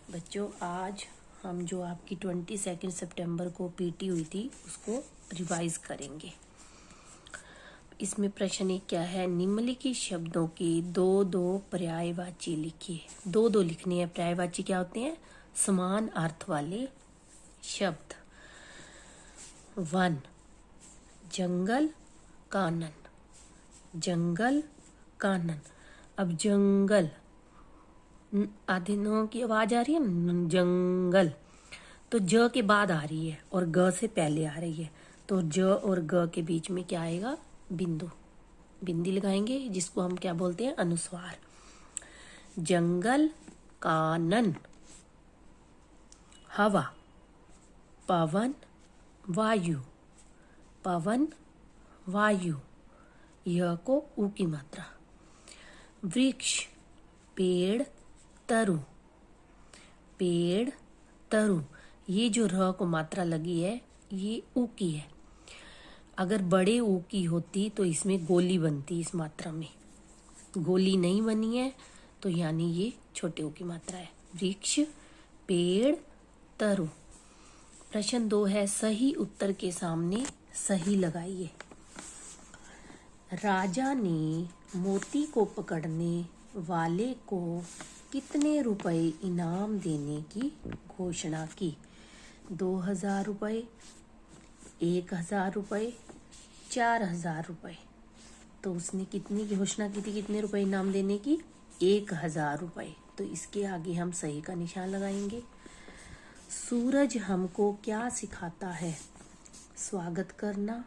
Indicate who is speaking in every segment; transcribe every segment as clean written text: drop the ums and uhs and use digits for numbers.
Speaker 1: बच्चों, आज हम जो आपकी 22 सितंबर को पीटी हुई थी उसको रिवाइज करेंगे। इसमें प्रश्न एक क्या है, निम्नलिखित शब्दों की दो दो पर्यायवाची लिखिए। दो दो लिखनी है। पर्यायवाची क्या होते हैं? समान अर्थ वाले शब्द। वन, जंगल कानन। जंगल कानन। अब जंगल, आधे नो की आवाज आ रही है ना, जंगल तो ज के बाद आ रही है और ग से पहले आ रही है, तो ज और ग के बीच में क्या आएगा? बिंदु, बिंदी लगाएंगे जिसको हम क्या बोलते हैं? अनुस्वार। जंगल कानन। हवा, पवन वायु। पवन वायु, यह को ऊ की मात्रा। वृक्ष, पेड़ तरु। पेड़ तरु, ये जो र को मात्रा लगी है ये ऊ की है। अगर बड़े ऊ की होती तो इसमें गोली बनती, इस मात्रा में गोली नहीं बनी है तो यानी ये छोटे ऊ की मात्रा है। वृक्ष, पेड़ तरु। प्रश्न 2 है, सही उत्तर के सामने सही लगाइए। राजा ने मोती को पकड़ने वाले को कितने रुपए इनाम देने की घोषणा की? 2000 रुपये, 1000 रुपये, 4000 रुपये। तो उसने कितनी की घोषणा की थी? कितने रुपए इनाम देने की? 1000 रुपये। तो इसके आगे हम सही का निशान लगाएंगे। सूरज हमको क्या सिखाता है? स्वागत करना,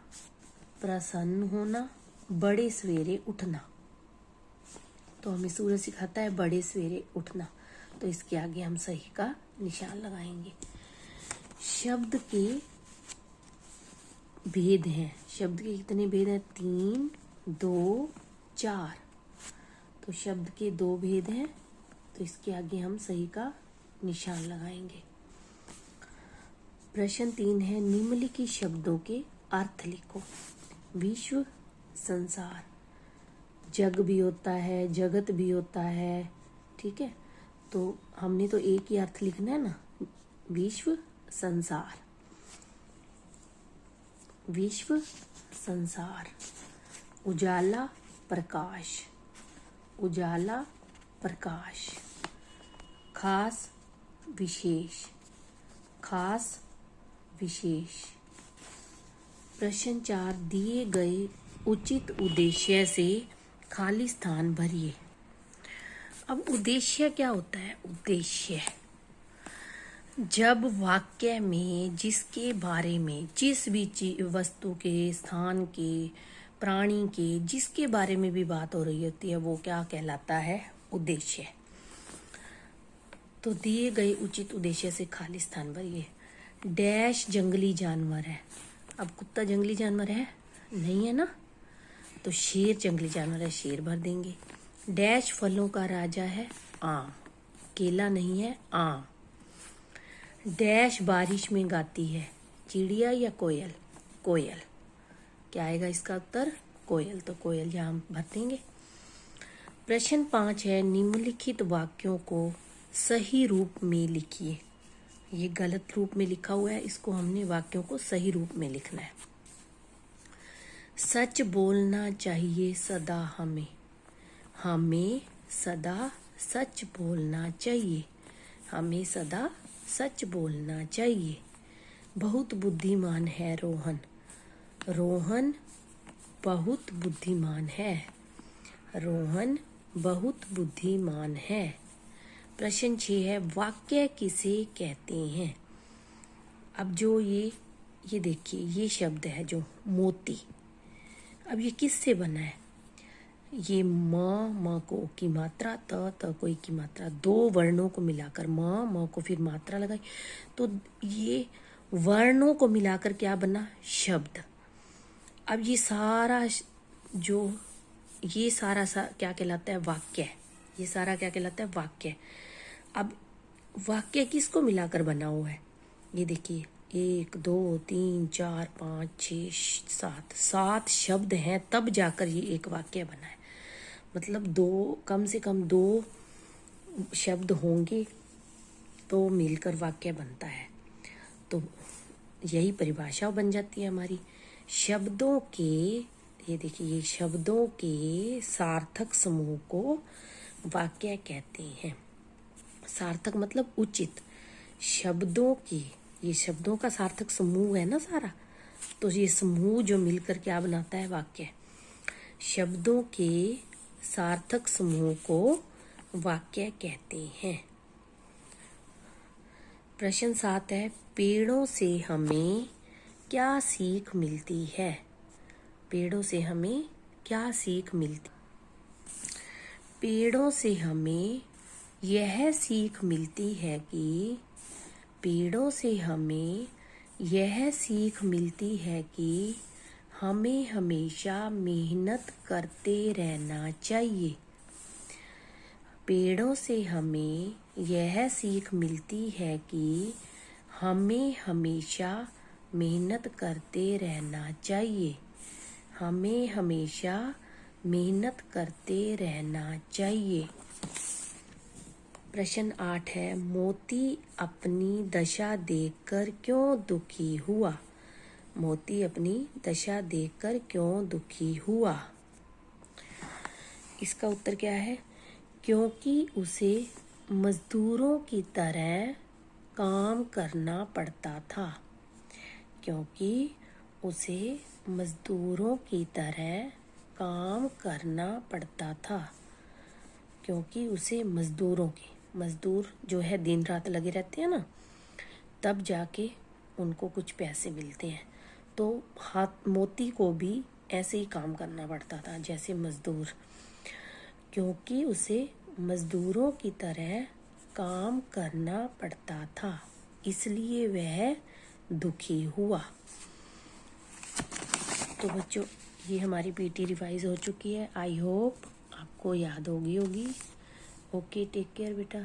Speaker 1: प्रसन्न होना, बड़े सवेरे उठना। तो हमें सूरज सिखाता है बड़े सवेरे उठना, तो इसके आगे हम सही का निशान लगाएंगे। शब्द के भेद हैं। शब्द के कितने भेद हैं? 3, 2, 4। तो शब्द के 2 भेद हैं, तो इसके आगे हम सही का निशान लगाएंगे। प्रश्न 3 है, निम्नलिखित शब्दों के अर्थ लिखो। विश्व, संसार। जग भी होता है, जगत भी होता है, ठीक है। तो हमने तो एक ही अर्थ लिखना है ना, विश्व संसार। विश्व संसार। उजाला प्रकाश। उजाला प्रकाश। खास विशेष। खास विशेष। प्रश्न 4, दिए गए उचित उद्देश्य से खाली स्थान भरिए। अब उद्देश्य क्या होता है? उद्देश्य जब वाक्य में जिसके बारे में, जिस भी वस्तु के, स्थान के, प्राणी के, जिसके बारे में भी बात हो रही होती है वो क्या कहलाता है? उद्देश्य। तो दिए गए उचित उद्देश्य से खाली स्थान भरिए। डैश जंगली जानवर है। अब कुत्ता जंगली जानवर है? नहीं है ना, तो शेर जंगली जानवर है, शेर भर देंगे। डैश फलों का राजा है? आम। केला नहीं है, आम। डैश बारिश में गाती है? चिड़िया या कोयल? कोयल। क्या आएगा इसका उत्तर? कोयल। तो कोयल यहाँ भर देंगे। प्रश्न 5 है, निम्नलिखित वाक्यों को सही रूप में लिखिए। ये गलत रूप में लिखा हुआ है, इसको हमने वाक्यों को सही रूप में लिखना है। सच बोलना चाहिए सदा हमें। हमें सदा सच बोलना चाहिए। हमें सदा सच बोलना चाहिए। बहुत बुद्धिमान है रोहन। रोहन बहुत बुद्धिमान है। रोहन बहुत बुद्धिमान है। प्रश्न 6 है, वाक्य किसे कहते हैं? अब जो ये देखिए, ये शब्द है जो मोती। अब ये किससे बना है? ये म को की मात्रा, त को की मात्रा, 2 वर्णों को मिलाकर, म को फिर मात्रा लगाई, तो ये वर्णों को मिलाकर क्या बना? शब्द। अब ये सारा क्या कहलाता है? वाक्य। ये सारा क्या कहलाता है? वाक्य। अब वाक्य किसको मिलाकर बना हुआ है? ये देखिए, 1, 2, 3, 4, 5, 6, 7 शब्द हैं, तब जाकर ये एक वाक्य बना है। मतलब कम से कम 2 शब्द होंगे तो मिलकर वाक्य बनता है। तो यही परिभाषा बन जाती है हमारी। शब्दों के, ये देखिए, ये शब्दों के सार्थक समूह को वाक्य कहते हैं। सार्थक मतलब उचित। शब्दों की, ये शब्दों का सार्थक समूह है ना सारा, तो ये समूह जो मिलकर क्या बनाता है, वाक्य। शब्दों के सार्थक समूह को वाक्य कहते हैं। प्रश्न 7 है, पेड़ों से हमें क्या सीख मिलती है? पेड़ों से हमें क्या सीख मिलती? पेड़ों से हमें यह सीख मिलती है कि, पेड़ों से हमें यह सीख मिलती है कि हमें हमेशा मेहनत करते रहना चाहिए। पेड़ों से हमें यह सीख मिलती है कि हमें हमेशा मेहनत करते रहना चाहिए। हमें हमेशा मेहनत करते रहना चाहिए। प्रश्न 8 है, मोती अपनी दशा देखकर क्यों दुखी हुआ? मोती अपनी दशा देखकर क्यों दुखी हुआ? इसका उत्तर क्या है? क्योंकि उसे मजदूरों की तरह काम करना पड़ता था। क्योंकि उसे मजदूरों की तरह काम करना पड़ता था। क्योंकि उसे मजदूर जो है दिन रात लगे रहते हैं ना, तब जाके उनको कुछ पैसे मिलते हैं। तो मोती को भी ऐसे ही काम करना पड़ता था जैसे मजदूर। क्योंकि उसे मजदूरों की तरह काम करना पड़ता था, इसलिए वह दुखी हुआ। तो बच्चों, ये हमारी पीटी रिवाइज हो चुकी है। आई होप आपको याद होगी। ओके, टेक केयर बेटा।